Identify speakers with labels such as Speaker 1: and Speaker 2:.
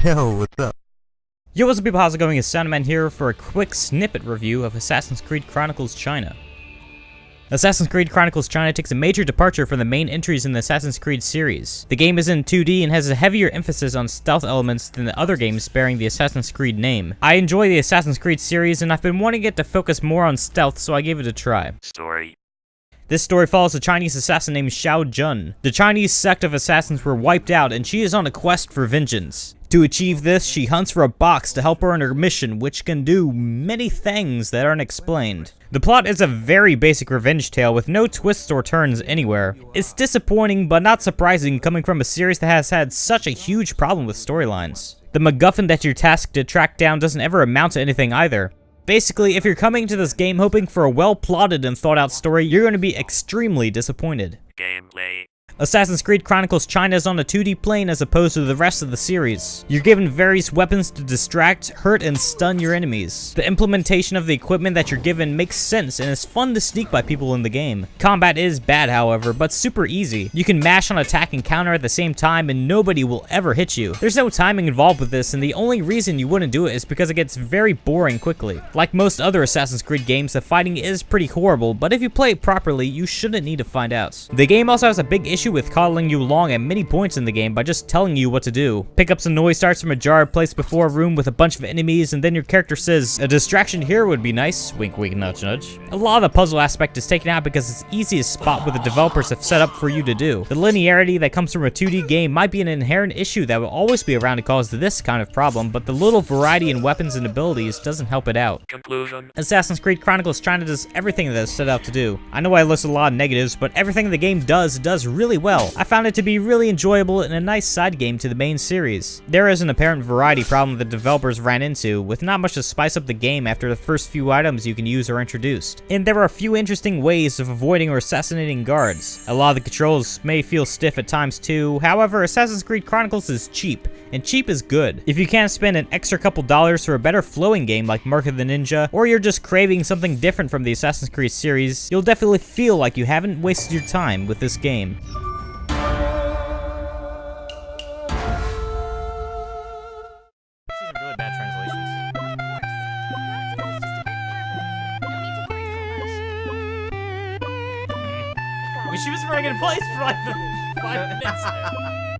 Speaker 1: Yo, what's up?
Speaker 2: Yo, what's up people, how's it going? It's Soundman here for a quick snippet review of Assassin's Creed Chronicles China. Assassin's Creed Chronicles China takes a major departure from the main entries in the Assassin's Creed series. The game is in 2D and has a heavier emphasis on stealth elements than the other games bearing the Assassin's Creed name. I enjoy the Assassin's Creed series and I've been wanting it to focus more on stealth, so I gave it a try. This story follows a Chinese assassin named Xiao Jun. The Chinese sect of assassins were wiped out and she is on a quest for vengeance. To achieve this, she hunts for a box to help her on her mission, which can do many things that aren't explained. The plot is a very basic revenge tale with no twists or turns anywhere. It's disappointing but not surprising coming from a series that has had such a huge problem with storylines. The MacGuffin that you're tasked to track down doesn't ever amount to anything either. Basically, if you're coming to this game hoping for a well-plotted and thought-out story, you're going to be extremely disappointed.
Speaker 3: Gameplay.
Speaker 2: Assassin's Creed Chronicles China is on a 2D plane as opposed to the rest of the series. You're given various weapons to distract, hurt, and stun your enemies. The implementation of the equipment that you're given makes sense and is fun to sneak by people in the game. Combat is bad, however, but super easy. You can mash on attack and counter at the same time and nobody will ever hit you. There's no timing involved with this, and the only reason you wouldn't do it is because it gets very boring quickly. Like most other Assassin's Creed games, the fighting is pretty horrible, but if you play it properly, you shouldn't need to find out. The game also has a big issue with coddling you along at many points in the game by just telling you what to do. Pickups and noise starts from a jar placed before a room with a bunch of enemies, and then your character says, "A distraction here would be nice," wink wink nudge nudge. A lot of the puzzle aspect is taken out because it's easy to spot what the developers have set up for you to do. The linearity that comes from a 2D game might be an inherent issue that will always be around to cause this kind of problem, but the little variety in weapons and abilities doesn't help it out.
Speaker 3: Conclusion.
Speaker 2: Assassin's Creed Chronicles China does everything that it's set out to do. I know I list a lot of negatives, but everything the game does really well. I found it to be really enjoyable and a nice side game to the main series. There is an apparent variety problem the developers ran into, with not much to spice up the game after the first few items you can use are introduced. And there are a few interesting ways of avoiding or assassinating guards. A lot of the controls may feel stiff at times too, however Assassin's Creed Chronicles is cheap, and cheap is good. If you can't spend an extra couple dollars for a better flowing game like Mark of the Ninja, or you're just craving something different from the Assassin's Creed series, you'll definitely feel like you haven't wasted your time with this game. Really bad translations. She was in a good place for like the 5 minutes.